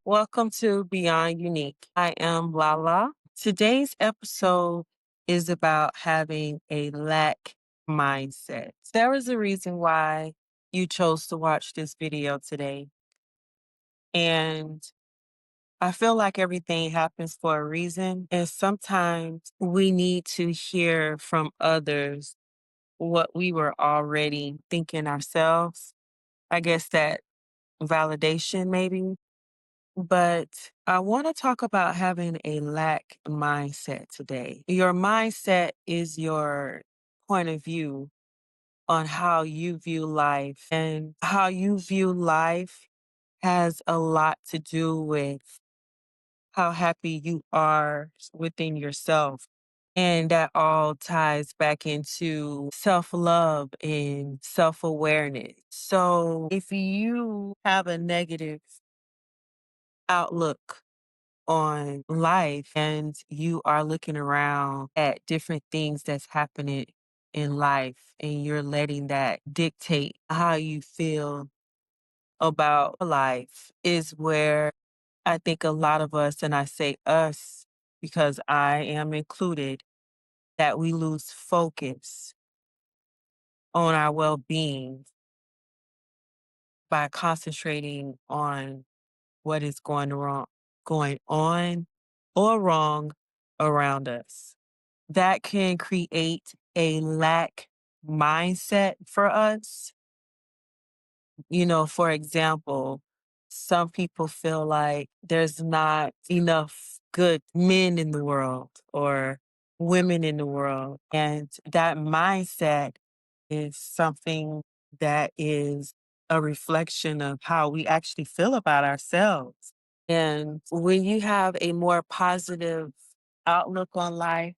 Welcome to Beyond Unique. I am Lala. Today's episode is about having a lack mindset. There is a reason why you chose to watch this video today. And I feel like everything happens for a reason. And sometimes we need to hear from others what we were already thinking ourselves. I guess that validation, maybe. But I want to talk about having a lack mindset today. Your mindset is your point of view on how you view life, and how you view life has a lot to do with how happy you are within yourself. And that all ties back into self love and self awareness. So if you have a negative outlook on life and you are looking around at different things that's happening in life and you're letting that dictate how you feel about life, is where I think a lot of us, and I say us because I am included, that we lose focus on our well-being by concentrating on what is going on or wrong around us. That can create a lack mindset for us. For example, some people feel like there's not enough good men in the world or women in the world. And that mindset is something that is a reflection of how we actually feel about ourselves. And when you have a more positive outlook on life,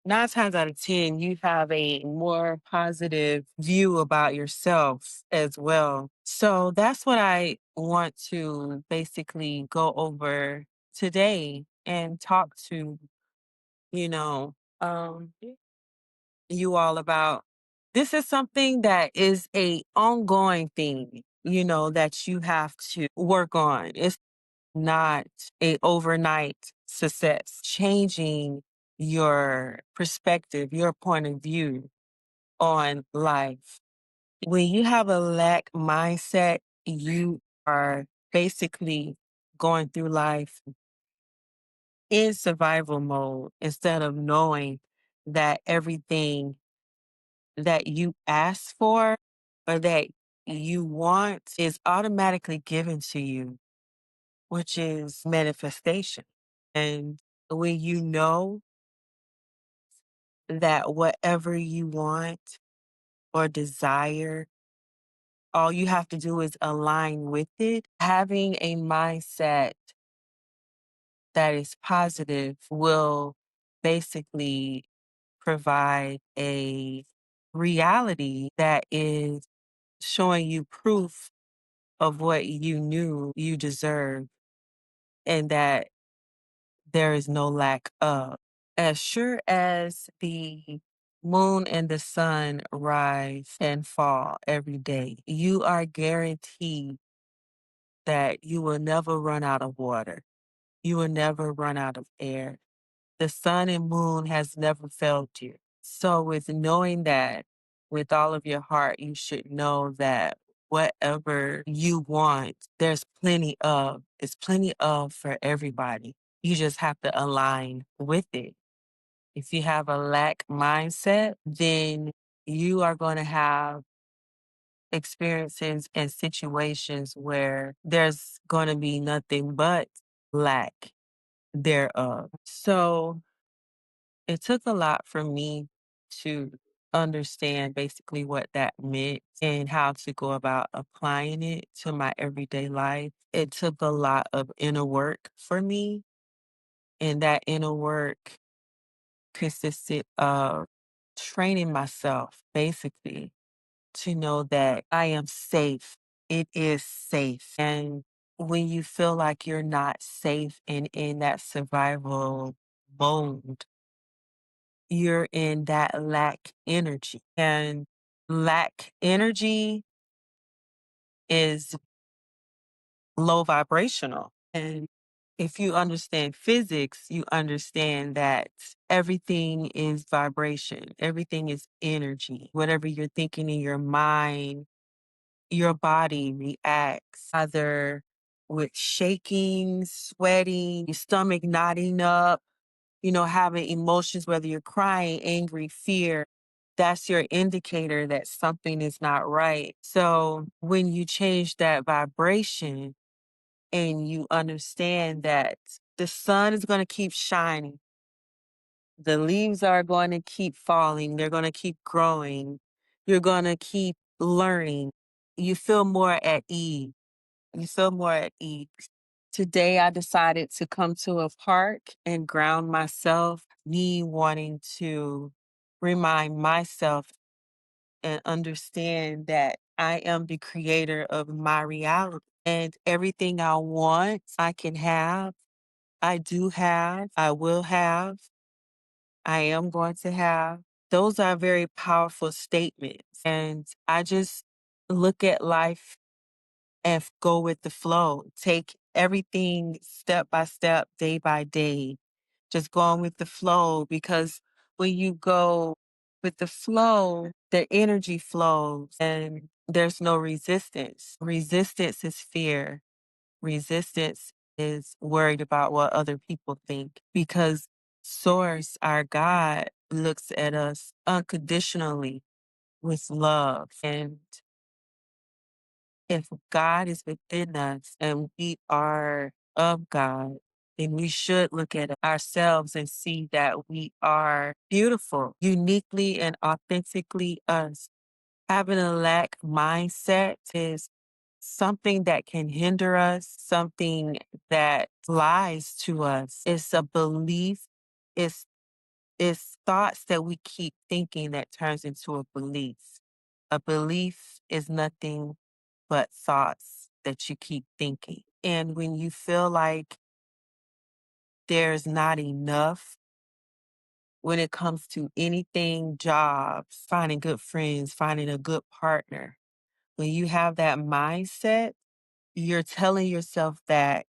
9 times out of 10, you have a more positive view about yourself as well. So that's what I want to basically go over today and talk to, you know, um, you all about. This is something that is a ongoing thing, that you have to work on. It's not a overnight success. Changing your perspective, your point of view on life. When you have a lack mindset, you are basically going through life in survival mode instead of knowing that everything that you ask for or that you want is automatically given to you, which is manifestation. And when you know that whatever you want or desire, all you have to do is align with it, having a mindset that is positive will basically provide a reality that is showing you proof of what you knew you deserve, and that there is no lack of. As sure as the moon and the sun rise and fall every day, you are guaranteed that you will never run out of water. You will never run out of air. The sun and moon has never failed you. So with knowing that with all of your heart, you should know that whatever you want, there's plenty of. It's plenty of for everybody. You just have to align with it. If you have a lack mindset, then you are going to have experiences and situations where there's going to be nothing but lack thereof. So it took a lot for me to understand basically what that meant and how to go about applying it to my everyday life. It took a lot of inner work for me, and that inner work consisted of training myself basically to know that I am safe. It is safe. And when you feel like you're not safe and in that survival mode, you're in that lack energy. And lack energy is low vibrational. And if you understand physics, you understand that everything is vibration, everything is energy. Whatever you're thinking in your mind, your body reacts either with shaking, sweating, your stomach knotting up, having emotions, whether you're crying, angry, fear. That's your indicator that something is not right. So when you change that vibration and you understand that the sun is going to keep shining, the leaves are going to keep falling, they're going to keep growing, you're going to keep learning, you feel more at ease. You feel more at ease. Today, I decided to come to a park and ground myself, me wanting to remind myself and understand that I am the creator of my reality. And everything I want, I can have, I do have, I will have, I am going to have. Those are very powerful statements. And I just look at life and go with the flow. Take everything step by step, day by day, just going with the flow. Because when you go with the flow, the energy flows and there's no resistance. Resistance is fear. Resistance is worried about what other people think because Source, our God, looks at us unconditionally with love. And if God is within us and we are of God, then we should look at ourselves and see that we are beautiful, uniquely and authentically us. Having a lack mindset is something that can hinder us, something that lies to us. It's a belief. It's it's thoughts that we keep thinking that turns into a belief. A belief is nothing but thoughts that you keep thinking. And when you feel like there's not enough when it comes to anything, jobs, finding good friends, finding a good partner, when you have that mindset, you're telling yourself that,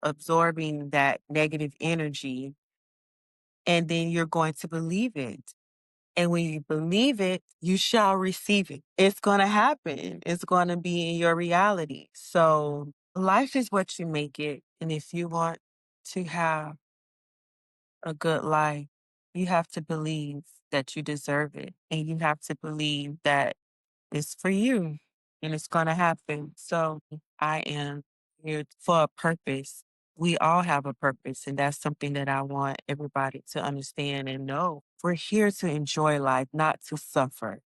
absorbing that negative energy, and then you're going to believe it. And when you believe it, you shall receive it. It's going to happen. It's going to be in your reality. So life is what you make it. And if you want to have a good life, you have to believe that you deserve it. And you have to believe that it's for you and it's going to happen. So I am here for a purpose. We all have a purpose. And that's something that I want everybody to understand and know. We're here to enjoy life, not to suffer.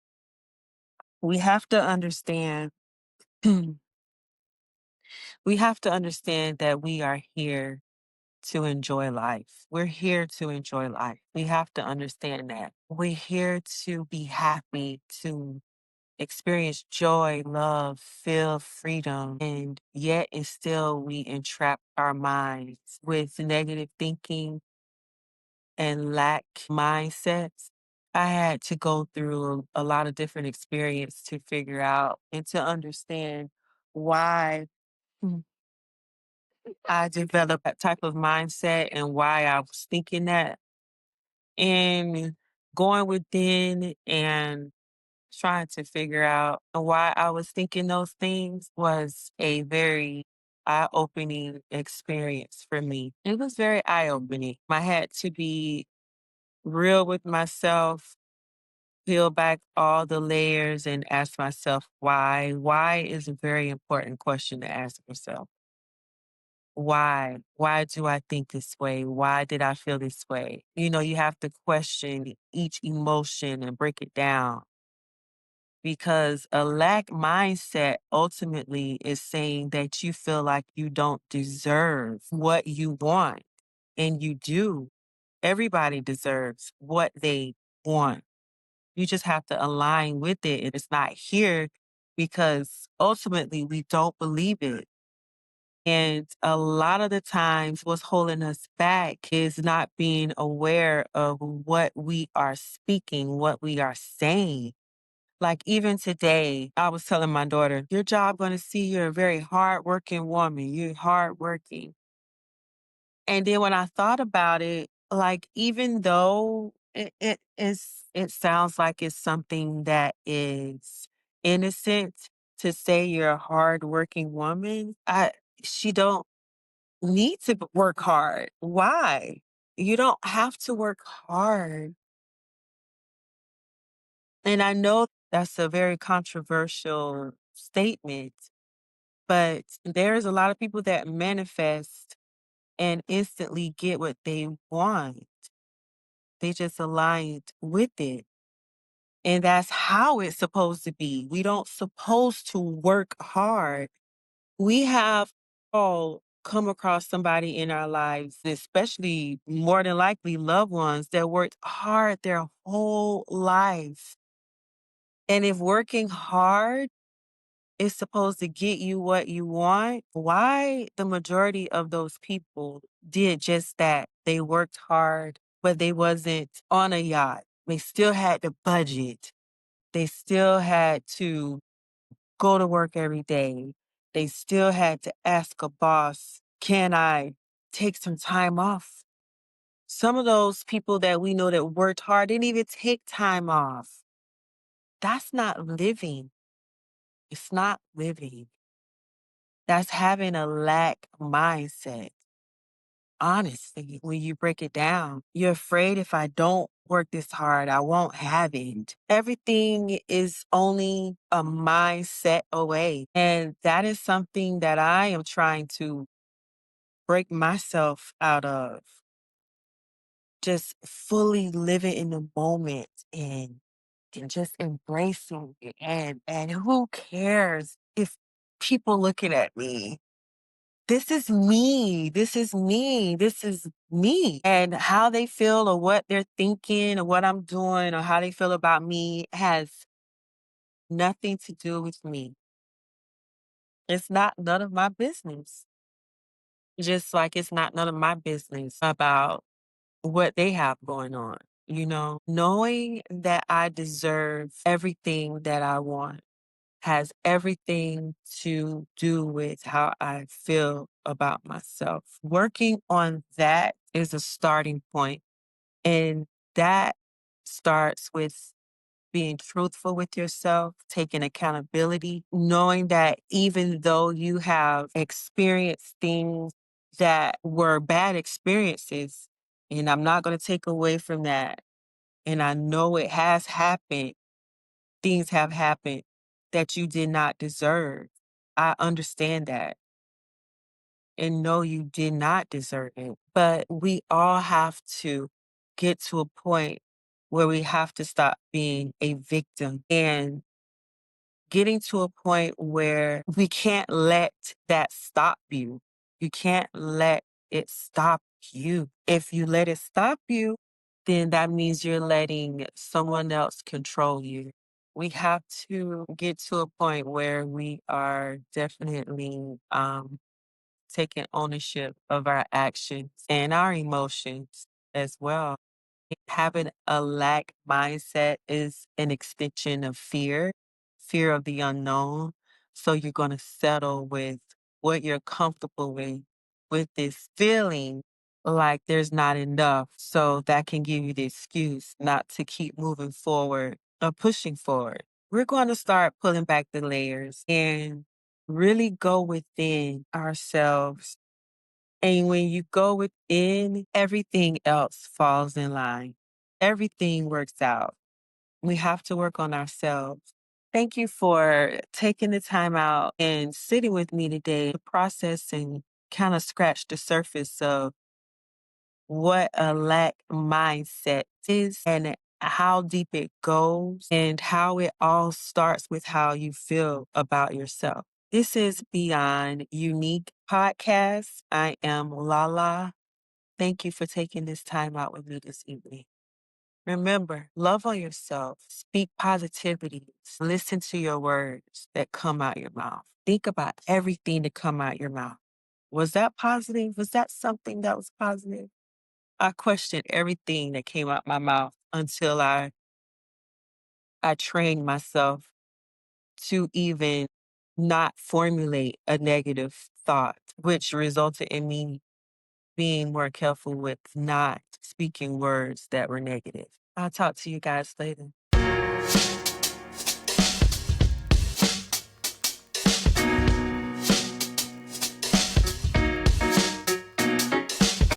We have to understand, we have to understand that we are here to enjoy life. We're here to enjoy life. We have to understand that. We're here to be happy, to experience joy, love, feel freedom, and yet and still we entrap our minds with negative thinking and lack mindsets. I had to go through a lot of different experience to figure out and to understand why I developed that type of mindset and why I was thinking that. And going within and trying to figure out why I was thinking those things was a very eye-opening experience for me. It was very eye-opening. I had to be real with myself, peel back all the layers and ask myself why. Why is a very important question to ask yourself. Why? Why do I think this way? Why did I feel this way? You have to question each emotion and break it down because a lack mindset ultimately is saying that you feel like you don't deserve what you want. And you do. Everybody deserves what they want. You just have to align with it. And it's not here because ultimately we don't believe it. And a lot of the times, what's holding us back is not being aware of what we are speaking, what we are saying. Like even today, I was telling my daughter, your job gonna see you're a very hardworking woman. You're hardworking. And then when I thought about it, like, even though it sounds like it's something that is innocent to say you're a hardworking woman, she don't need to work hard. Why? You don't have to work hard. And I know that's a very controversial statement, but there's a lot of people that manifest and instantly get what they want. They just aligned with it. And that's how it's supposed to be. We don't supposed to work hard. We have all come across somebody in our lives, especially more than likely loved ones that worked hard their whole life. And if working hard is supposed to get you what you want, why the majority of those people did just that? They worked hard, but they wasn't on a yacht. They still had the budget. They still had to go to work every day. They still had to ask a boss, can I take some time off? Some of those people that we know that worked hard didn't even take time off. That's not living. It's not living. That's having a lack mindset. Honestly, when you break it down, you're afraid if I don't work this hard, I won't have it. Everything is only a mindset away. And that is something that I am trying to break myself out of. Just fully living in the moment and just embracing it. And who cares if people looking at me? This is me. This is me. This is me. And how they feel or what they're thinking or what I'm doing or how they feel about me has nothing to do with me. It's not none of my business. Just like it's not none of my business about what they have going on, Knowing that I deserve everything that I want has everything to do with how I feel about myself. Working on that is a starting point, and that starts with being truthful with yourself, taking accountability, knowing that even though you have experienced things that were bad experiences, and I'm not going to take away from that, and I know it has happened, things have happened that you did not deserve. I understand that and know you did not deserve it. But we all have to get to a point where we have to stop being a victim and getting to a point where we can't let that stop you. You can't let it stop you. If you let it stop you, then that means you're letting someone else control you. We have to get to a point where we are definitely taking ownership of our actions and our emotions as well. Having a lack mindset is an extension of fear, fear of the unknown. So you're going to settle with what you're comfortable with this feeling like there's not enough. So that can give you the excuse not to keep moving forward or pushing forward. We're going to start pulling back the layers and really go within ourselves, and when you go within, everything else falls in line. Everything works out. We have to work on ourselves. Thank you for taking the time out and sitting with me today to process and kind of scratch the surface of what a lack mindset is and how deep it goes and how it all starts with how you feel about yourself. This is Beyond Unique Podcast. I am Lala. Thank you for taking this time out with me this evening. Remember, love on yourself, speak positivity, listen to your words that come out your mouth. Think about everything that come out your mouth. Was that positive? Was that something that was positive? I questioned everything that came out my mouth until I trained myself to even not formulate a negative thought, which resulted in me being more careful with not speaking words that were negative. I'll talk to you guys later.